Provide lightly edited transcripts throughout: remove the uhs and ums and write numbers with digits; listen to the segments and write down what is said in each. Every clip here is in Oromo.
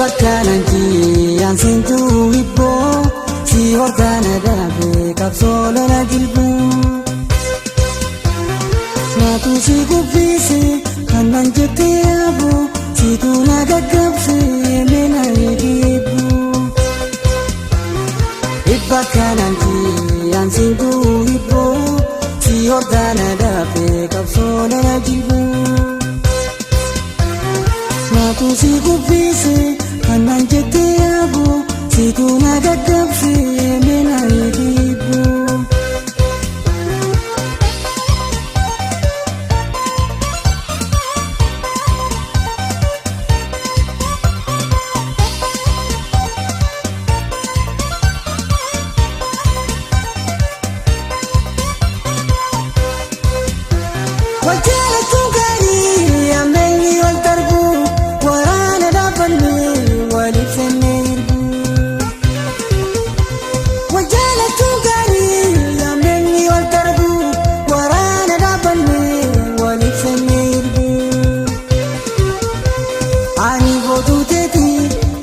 Ibakkananti ansintu hibbo si horgana dabe kapsolo la jilbu Natu si kubbisi kanan jette abu si tu na gaggabse mena hibu Ibakkananti ansintu hibbo si horgana dabe kapsolo la jilbu Natu si kubbisi kanan jette abu si tu na gaggabse mena hibu Wajala tungani ameni wal tarbu warana dabanni walif senirbu Wajala tungani ameni wal tarbu warana dabanni walif senirbu Ani bodu teti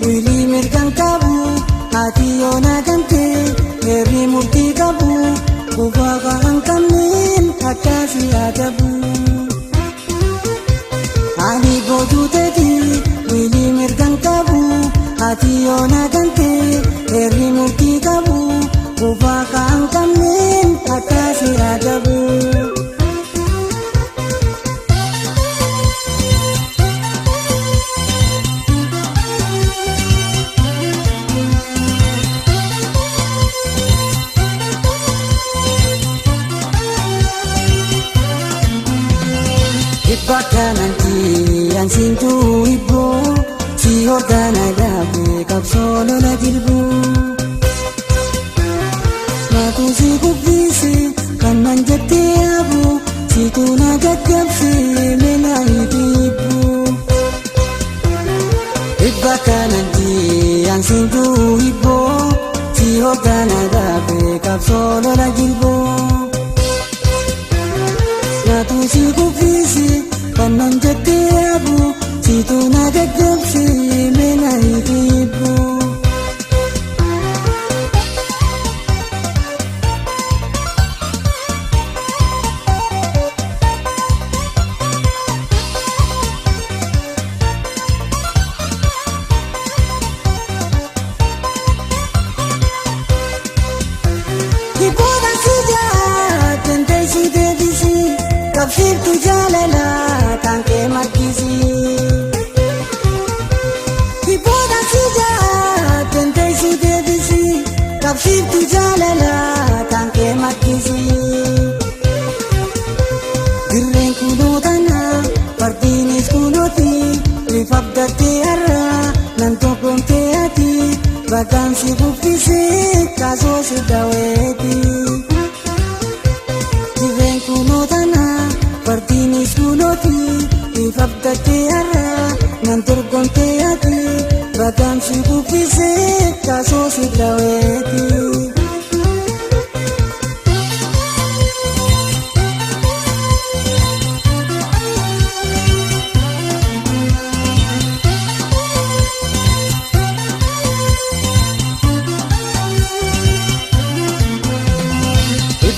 wili mirkan kabu hati ona kante eri murti kabu Kufaqa hankamin hakasi adabu Ani bodu teti wili mirkan kabu hati ona kante eri murti kabu Kufaqa hankamin hakasi adabu Ibakkananti ansintu hibbo si horgana dabe kapsolo la jilbu Natu si kubbisi kanan jette abu si tu na gaggabse mena hibu Ibakkananti ansintu hibbo si horgana dabe kapsolo la jilbu Natu si kubbisi kanan jette abu si tu na gaggabse mena hibu Hiburan sejak tentai si devisi Kapsir tu jalala tangke markisi Hiburan sejak tentai si devisi Kapsir tu jalala tangke markisi Dirreen kunoo tana fardiinis kunooti rifabdatte arra nan tokkomte ati Bagaan si kuffise kaasoo si daweeti Dirreen kunoo tana fardiinis kunooti rifabdatte arra nan tokkomte ati Bagaan si kuffise kaasoo si daweeti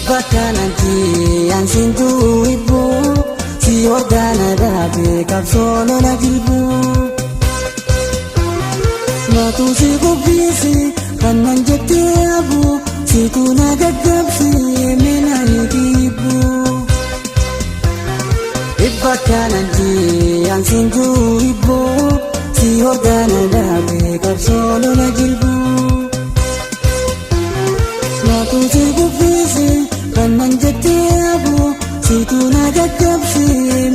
Ibakkananti ansintu hibbo si horgana dabe kapsolo la jilbu Natu si kubbisi kanan jette abu si tu na gaggabse mena hibu Ibakkananti ansintu hibbo si horgana dabe kapsolo la jilbu Natu si kubbisi kanan jette abu si tu na gaggabse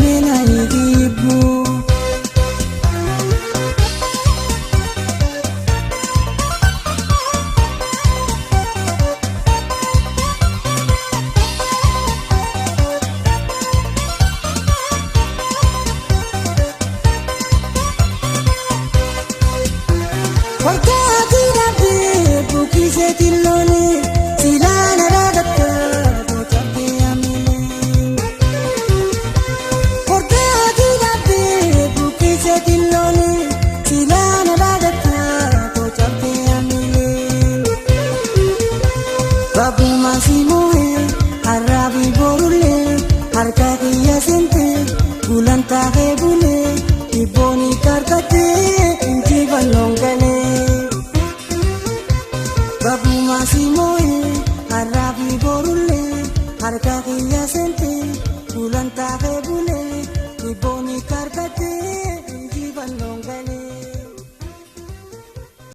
mena hibu Wakati dabe bukise tilole silana radatta gochabe amile Wakati dabe bukise tilole silana radatta Babuma simoe harabi borule harka iya sente bulan tahe bule iboni karkate inci balongkale Babuma simoe